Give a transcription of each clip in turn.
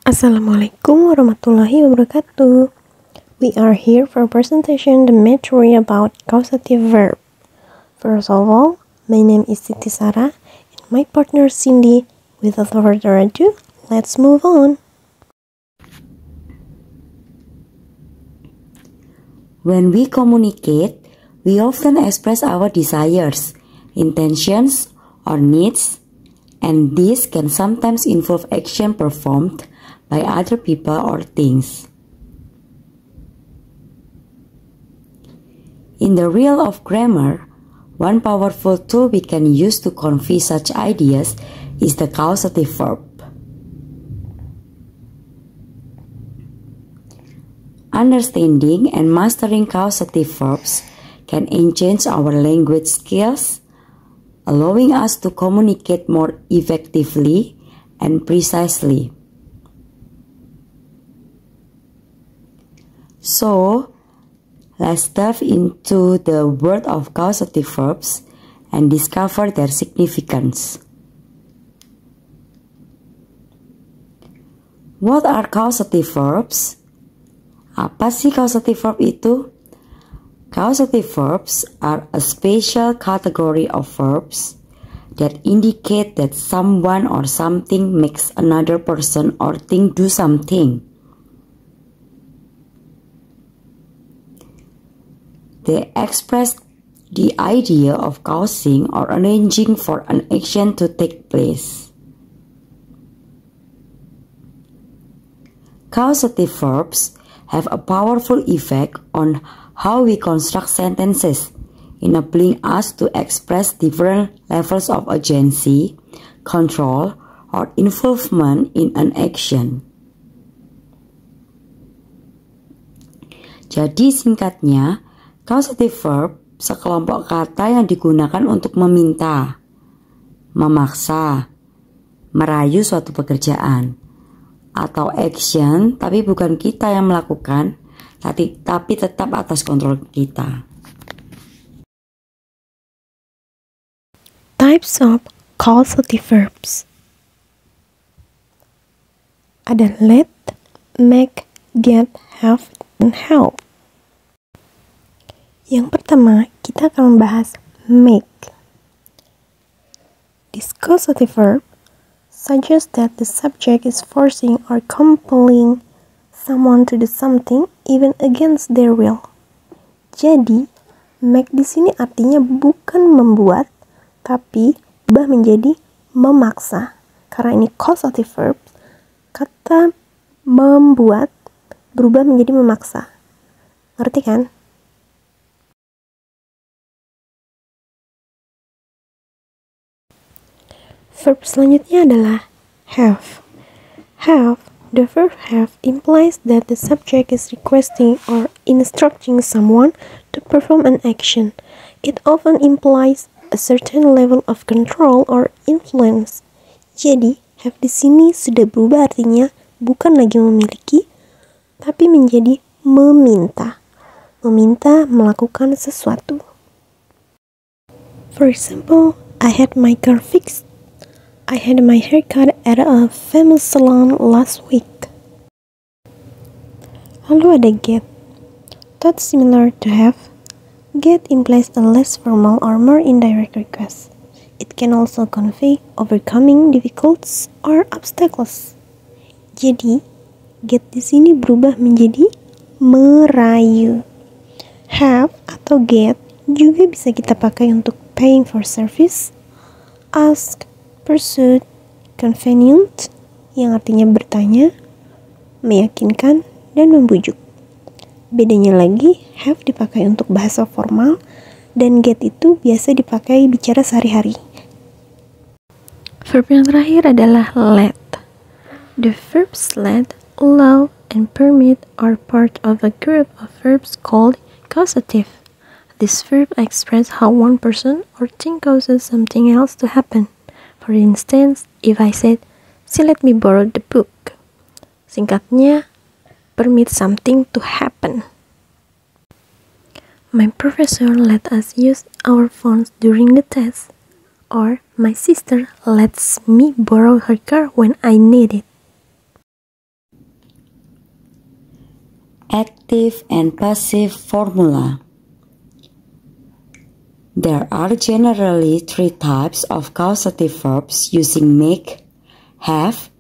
Assalamualaikum warahmatullahi wabarakatuh. We are here for a presentation the theory about causative verb. First of all, my name is Siti Sarah and my partner Cindy. Without further ado, let's move on. When we communicate, we often express our desires, intentions, or needs, and this can sometimes involve action performed by other people or things. In the realm of grammar, one powerful tool we can use to convey such ideas is the causative verb. Understanding and mastering causative verbs can enhance our language skills, allowing us to communicate more effectively and precisely. So, let's dive into the world of causative verbs and discover their significance. What are causative verbs? Apa sih causative verb itu? Causative verbs are a special category of verbs that indicate that someone or something makes another person or thing do something. They express the idea of causing or arranging for an action to take place. Causative verbs have a powerful effect on how we construct sentences, enabling us to express different levels of agency, control, or involvement in an action. Jadi singkatnya, causative verb sekelompok kata yang digunakan untuk meminta, memaksa, merayu suatu pekerjaan, atau action tapi bukan kita yang melakukan, tapi tetap atas kontrol kita. Types of causative verbs. Ada let, make, get, have, dan help. Yang pertama, kita akan membahas make. This causative verb suggests that the subject is forcing or compelling someone to do something even against their will. Jadi, make di sini artinya bukan membuat, tapi berubah menjadi memaksa. Karena ini causative verb, kata membuat berubah menjadi memaksa. Ngerti kan? Verb selanjutnya adalah have. Have, the verb have implies that the subject is requesting or instructing someone to perform an action. It often implies a certain level of control or influence. Jadi, have di sini sudah berubah artinya bukan lagi memiliki, tapi menjadi meminta. Meminta melakukan sesuatu. For example, I had my car fixed. I had my haircut at a famous salon last week. Lalu ada get. That's similar to have. Get implies a less formal or more indirect request. It can also convey overcoming difficulties or obstacles. Jadi, get di sini berubah menjadi merayu. Have atau get juga bisa kita pakai untuk paying for service, ask, pursuit, convenient, yang artinya bertanya, meyakinkan, dan membujuk. Bedanya lagi, have dipakai untuk bahasa formal, dan get itu biasa dipakai bicara sehari-hari. Verb yang terakhir adalah let. The verbs let, allow, and permit are part of a group of verbs called causative. This verb expresses how one person or thing causes something else to happen. For instance, if I said, "See, let me borrow the book." Singkatnya, permit something to happen. My professor let us use our phones during the test. Or, my sister lets me borrow her car when I need it. Active and passive formula. There are generally three types of causative verbs using make, have,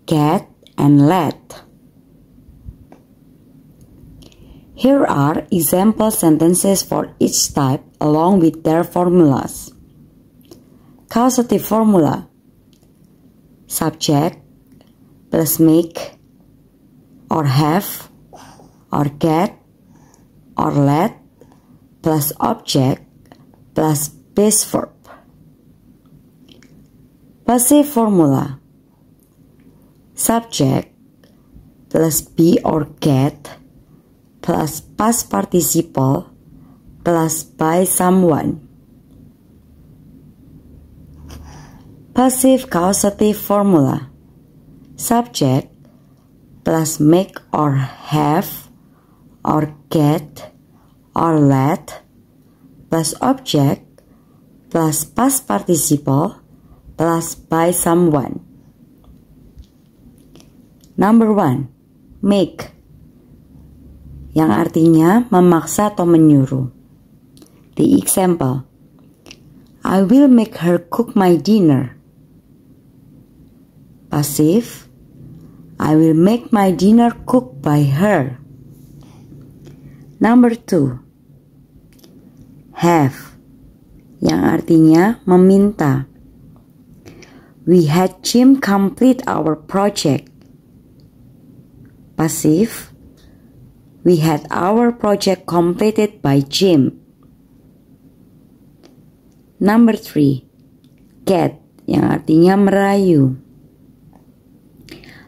get, and let. Here are example sentences for each type along with their formulas. Causative formula. Subject plus make or have or get or let plus object plus base verb. Passive formula. Subject plus be or get plus past participle plus by someone. Passive causative formula. Subject plus make or have or get or let plus object plus past participle plus by someone. Number 1. Make, yang artinya memaksa atau menyuruh. The example, I will make her cook my dinner. Passive, I will make my dinner cooked by her. Number 2. Have, yang artinya meminta. We had Jim complete our project. Passive, we had our project completed by Jim. Number 3. Get, yang artinya merayu.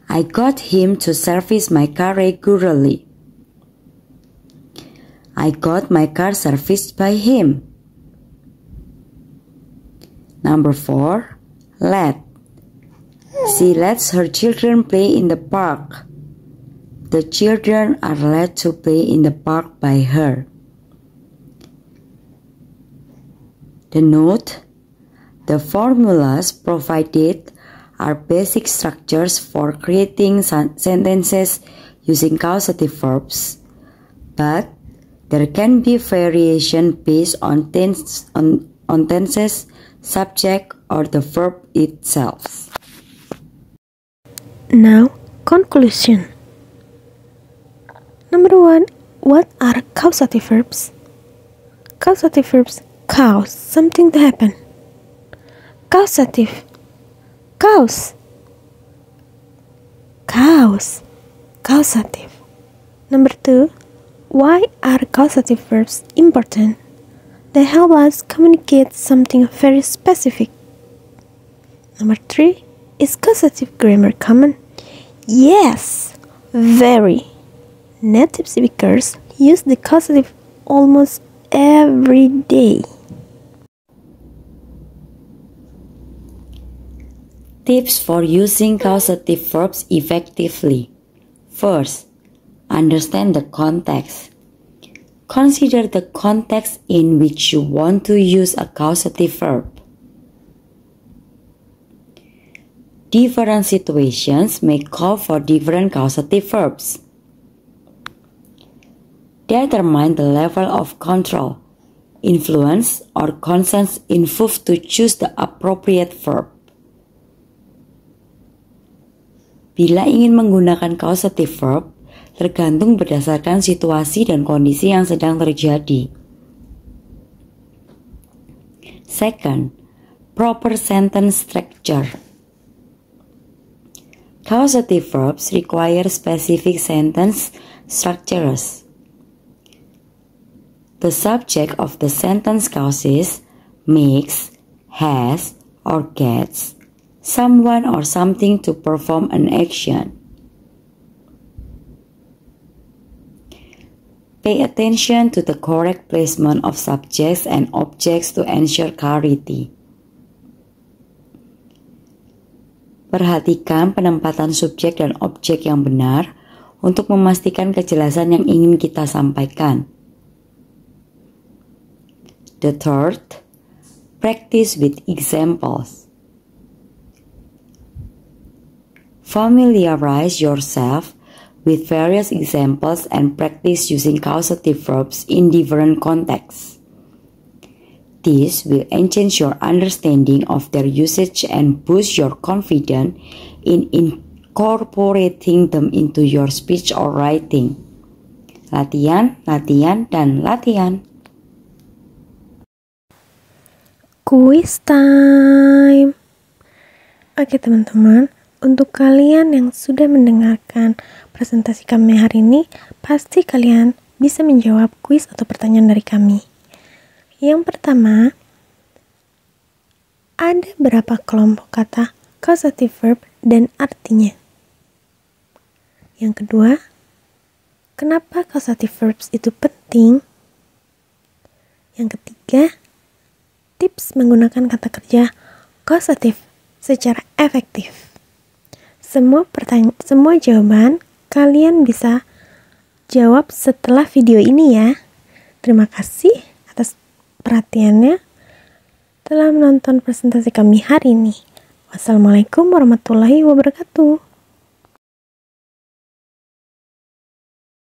I got him to service my car regularly. I got my car serviced by him. Number 4. Let. She lets her children play in the park. The children are let to play in the park by her. The note, the formulas provided are basic structures for creating sentences using causative verbs, but there can be variation based on tenses, subject, or the verb itself. Now, conclusion. Number 1. What are causative verbs? Causative verbs cause something to happen. Causative. Cause. Causative. Number 2. Why are causative verbs important? They help us communicate something very specific. Number 3. Is causative grammar common? Yes, very. Native speakers use the causative almost every day. Tips for using causative verbs effectively. First, understand the context. Consider the context in which you want to use a causative verb. Different situations may call for different causative verbs. Determine the level of control, influence, or consent involved to choose the appropriate verb. Bila ingin menggunakan causative verb, tergantung berdasarkan situasi dan kondisi yang sedang terjadi. Second, proper sentence structure. Causative verbs require specific sentence structures. The subject of the sentence causes, makes, has, or gets someone or something to perform an action. Pay attention to the correct placement of subjects and objects to ensure clarity. Perhatikan penempatan subjek dan objek yang benar untuk memastikan kejelasan yang ingin kita sampaikan. The third, practice with examples. Familiarize yourself with various examples and practice using causative verbs in different contexts. This will enhance your understanding of their usage and boost your confidence in incorporating them into your speech or writing. Latihan, latihan, dan latihan. Quiz time. Oke teman-teman, untuk kalian yang sudah mendengarkan presentasi kami hari ini, pasti kalian bisa menjawab kuis atau pertanyaan dari kami. Yang pertama, ada berapa kelompok kata causative verb dan artinya? Yang kedua, kenapa causative verbs itu penting? Yang ketiga, tips menggunakan kata kerja causative secara efektif. Semua jawaban kalian bisa jawab setelah video ini ya. Terima kasih atas perhatiannya telah menonton presentasi kami hari ini. Wassalamualaikum warahmatullahi wabarakatuh.